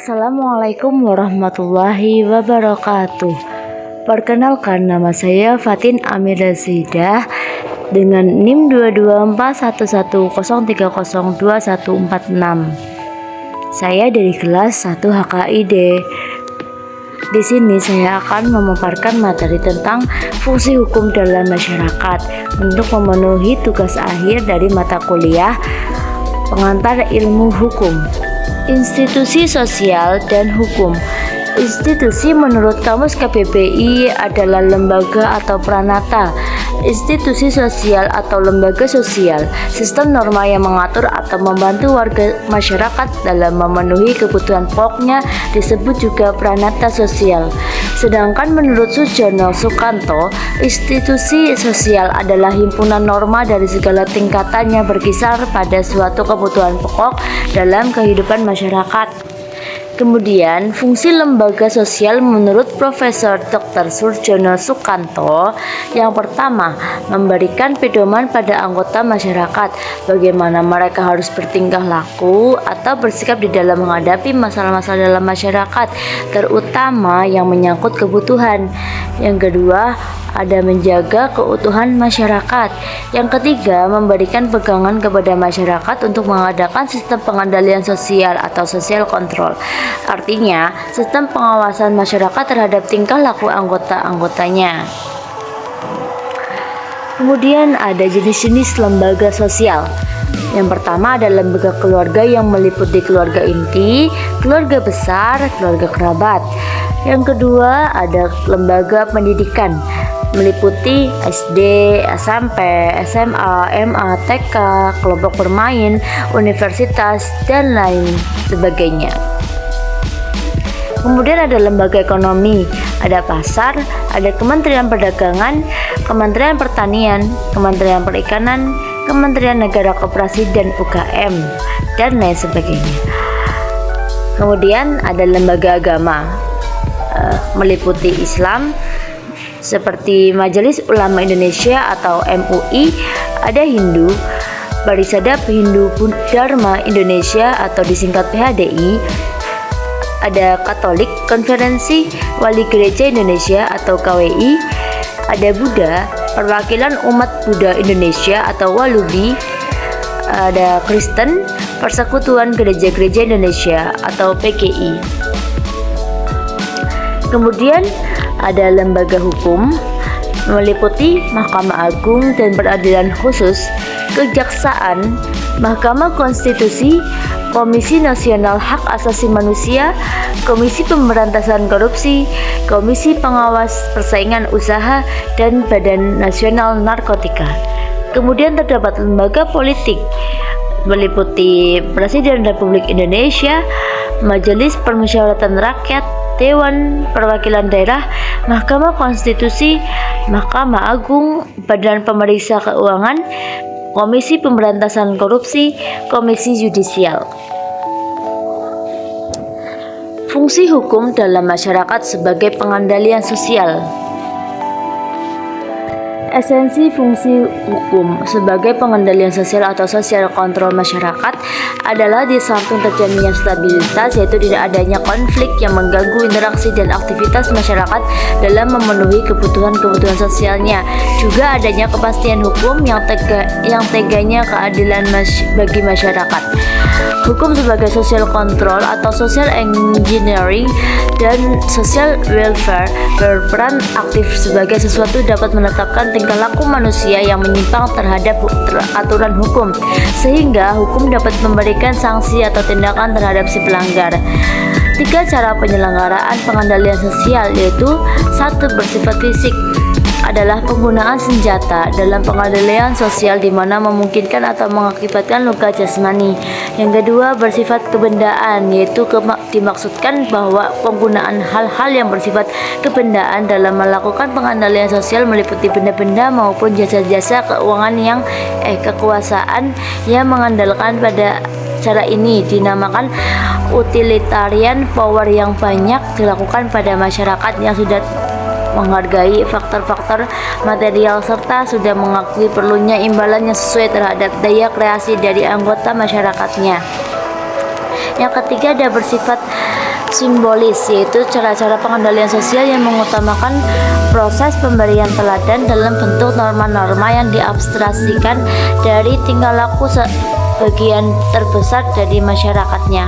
Assalamualaikum warahmatullahi wabarakatuh. Perkenalkan, nama saya Fatin Amira Zidah dengan NIM 2241130302146. Saya dari kelas 1 HKID. Di sini saya akan memaparkan materi tentang fungsi hukum dalam masyarakat untuk memenuhi tugas akhir dari mata kuliah pengantar ilmu hukum. Institusi sosial dan hukum. Institusi menurut Kamus KBBI adalah lembaga atau peranata. Institusi sosial atau lembaga sosial, sistem norma yang mengatur atau membantu warga masyarakat dalam memenuhi kebutuhan pokoknya disebut juga peranata sosial. Sedangkan menurut Sujono Sukanto, institusi sosial adalah himpunan norma dari segala tingkatan yang berkisar pada suatu kebutuhan pokok dalam kehidupan masyarakat. Kemudian, fungsi lembaga sosial menurut Profesor Dr. Sujono Sukanto, yang pertama, memberikan pedoman pada anggota masyarakat bagaimana mereka harus bertingkah laku atau bersikap di dalam menghadapi masalah-masalah dalam masyarakat, terutama yang menyangkut kebutuhan. Yang kedua, ada menjaga keutuhan masyarakat. Yang ketiga, memberikan pegangan kepada masyarakat untuk mengadakan sistem pengendalian sosial atau social control. Artinya, sistem pengawasan masyarakat terhadap tingkah laku anggota-anggotanya. Kemudian ada jenis-jenis lembaga sosial. Yang pertama ada lembaga keluarga yang meliputi keluarga inti, keluarga besar, keluarga kerabat. Yang kedua ada lembaga pendidikan, meliputi SD, SMP, SMA, MA, TK, kelompok bermain, universitas, dan lain sebagainya. Kemudian ada lembaga ekonomi, ada pasar, ada Kementerian Perdagangan, Kementerian Pertanian, Kementerian Perikanan, Kementerian Negara Koperasi dan UKM, dan lain sebagainya. Kemudian ada lembaga agama, meliputi Islam, seperti Majelis Ulama Indonesia atau MUI, ada Hindu, Barisadap Hindu Dharma Indonesia atau disingkat PHDI, ada Katolik, Konferensi Wali Gereja Indonesia atau KWI, ada Buddha, Perwakilan Umat Buddha Indonesia atau Walubi, ada Kristen, Persekutuan Gereja-Gereja Indonesia atau PGI. Kemudian ada lembaga hukum, meliputi Mahkamah Agung dan Peradilan Khusus, Kejaksaan, Mahkamah Konstitusi, Komisi Nasional Hak Asasi Manusia, Komisi Pemberantasan Korupsi, Komisi Pengawas Persaingan Usaha, dan Badan Nasional Narkotika. Kemudian terdapat lembaga politik, meliputi Presiden Republik Indonesia, Majelis Permusyawaratan Rakyat, Dewan Perwakilan Daerah, Mahkamah Konstitusi, Mahkamah Agung, Badan Pemeriksa Keuangan, Komisi Pemberantasan Korupsi, Komisi Yudisial. Fungsi hukum dalam masyarakat sebagai pengendalian sosial. Esensi fungsi hukum sebagai pengendalian sosial atau social control masyarakat adalah di samping terjaminnya stabilitas, yaitu tidak adanya konflik yang mengganggu interaksi dan aktivitas masyarakat dalam memenuhi kebutuhan-kebutuhan sosialnya, juga adanya kepastian hukum yang teganya keadilan bagi masyarakat. Hukum sebagai social control atau social engineering dan social welfare berperan aktif sebagai sesuatu dapat menetapkan tingkah laku manusia yang menyimpang terhadap aturan hukum, sehingga hukum dapat memberikan sanksi atau tindakan terhadap si pelanggar. 3 cara penyelenggaraan pengendalian sosial, yaitu 1. Bersifat fisik, adalah penggunaan senjata dalam pengendalian sosial di mana memungkinkan atau mengakibatkan luka jasmani. Yang kedua, bersifat kebendaan, yaitu dimaksudkan bahwa penggunaan hal-hal yang bersifat kebendaan dalam melakukan pengendalian sosial meliputi benda-benda maupun jasa-jasa keuangan yang kekuasaan yang mengandalkan pada cara ini dinamakan utilitarian power yang banyak dilakukan pada masyarakat yang sudah menghargai faktor-faktor material serta sudah mengakui perlunya imbalan yang sesuai terhadap daya kreasi dari anggota masyarakatnya. Yang ketiga ada bersifat simbolis, yaitu cara-cara pengendalian sosial yang mengutamakan proses pemberian teladan dalam bentuk norma-norma yang diabstraksikan dari tingkah laku sebagian terbesar dari masyarakatnya.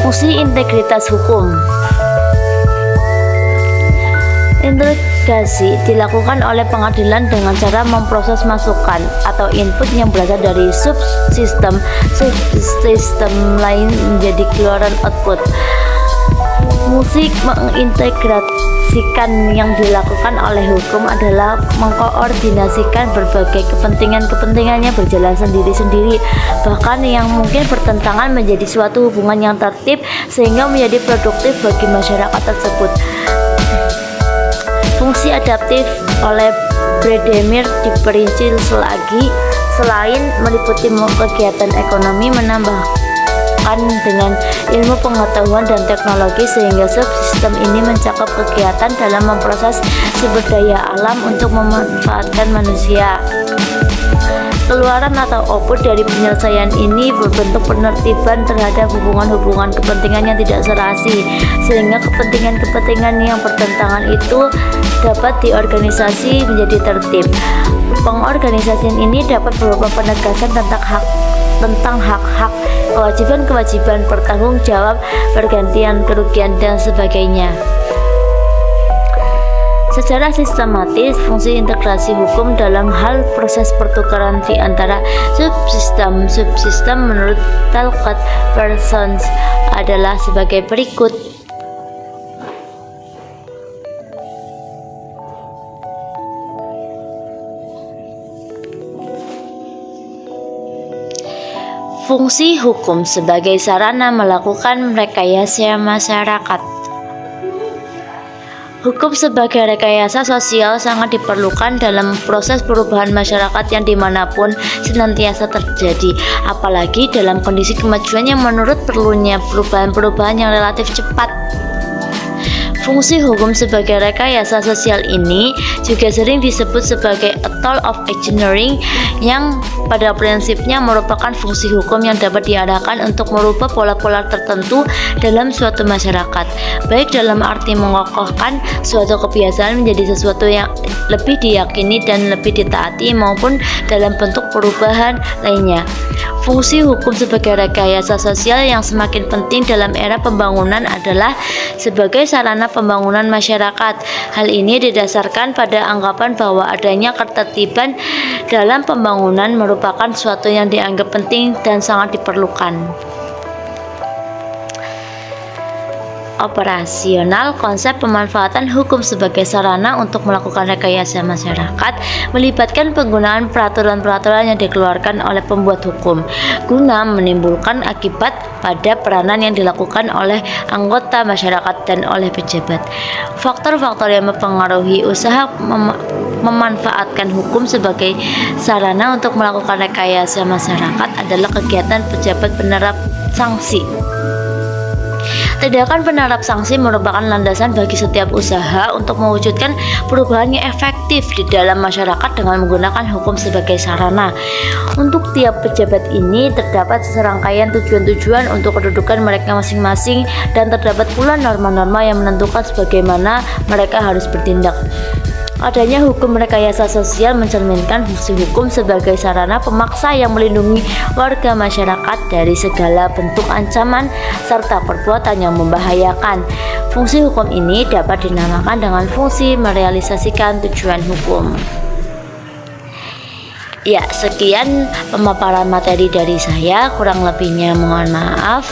Fungsi integritas hukum. Investigasi dilakukan oleh pengadilan dengan cara memproses masukan atau input yang berasal dari subsistem lain menjadi keluaran output. Fungsi mengintegrasikan yang dilakukan oleh hukum adalah mengkoordinasikan berbagai kepentingannya berjalan sendiri-sendiri, bahkan yang mungkin bertentangan menjadi suatu hubungan yang tertib sehingga menjadi produktif bagi masyarakat tersebut. Fungsi adaptif oleh Bredemir diperinci lagi, selain meliputi kegiatan ekonomi, menambahkan dengan ilmu pengetahuan dan teknologi sehingga subsistem ini mencakup kegiatan dalam memproses sumber daya alam untuk memanfaatkan manusia. Keluaran atau output dari penyelesaian ini berbentuk penertiban terhadap hubungan-hubungan kepentingan yang tidak serasi, sehingga kepentingan-kepentingan yang bertentangan itu dapat diorganisasi menjadi tertib. Pengorganisasian ini dapat berupa penegasan tentang hak-hak, kewajiban-kewajiban, bertanggung jawab, pergantian kerugian, dan sebagainya. Secara sistematis, fungsi integrasi hukum dalam hal proses pertukaran di antara subsistem menurut Talcott Parsons adalah sebagai berikut. Fungsi hukum sebagai sarana melakukan rekayasa masyarakat. Hukum sebagai rekayasa sosial sangat diperlukan dalam proses perubahan masyarakat yang dimanapun senantiasa terjadi, apalagi dalam kondisi kemajuan yang menurut perlunya perubahan-perubahan yang relatif cepat. Fungsi hukum sebagai rekayasa sosial ini juga sering disebut sebagai a tool of engineering, yang pada prinsipnya merupakan fungsi hukum yang dapat diarahkan untuk merubah pola-pola tertentu dalam suatu masyarakat, baik dalam arti mengokohkan suatu kebiasaan menjadi sesuatu yang lebih diyakini dan lebih ditaati, maupun dalam bentuk perubahan lainnya. Fungsi hukum sebagai rekayasa sosial yang semakin penting dalam era pembangunan adalah sebagai sarana pembangunan masyarakat. Hal ini didasarkan pada anggapan bahwa adanya ketertiban dalam pembangunan merupakan suatu yang dianggap penting dan sangat diperlukan. Operasional. Konsep pemanfaatan hukum sebagai sarana untuk melakukan rekayasa masyarakat melibatkan penggunaan peraturan-peraturan yang dikeluarkan oleh pembuat hukum guna menimbulkan akibat pada peranan yang dilakukan oleh anggota masyarakat dan oleh pejabat. Faktor-faktor yang mempengaruhi usaha memanfaatkan hukum sebagai sarana untuk melakukan rekayasa masyarakat adalah kegiatan pejabat penerap sanksi. Tindakan penerap sanksi merupakan landasan bagi setiap usaha untuk mewujudkan perubahan yang efektif di dalam masyarakat dengan menggunakan hukum sebagai sarana. Untuk tiap pejabat ini terdapat serangkaian tujuan-tujuan untuk kedudukan mereka masing-masing, dan terdapat pula norma-norma yang menentukan sebagaimana mereka harus bertindak. Adanya hukum rekayasa sosial mencerminkan fungsi hukum sebagai sarana pemaksa yang melindungi warga masyarakat dari segala bentuk ancaman serta perbuatan yang membahayakan. Fungsi hukum ini dapat dinamakan dengan fungsi merealisasikan tujuan hukum. Ya, sekian pemaparan materi dari saya, kurang lebihnya mohon maaf.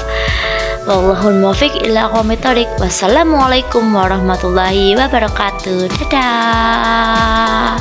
Wallahul muwaffiq ila aqwamit thoriq. Wassalamualaikum warahmatullahi wabarakatuh. Dadah.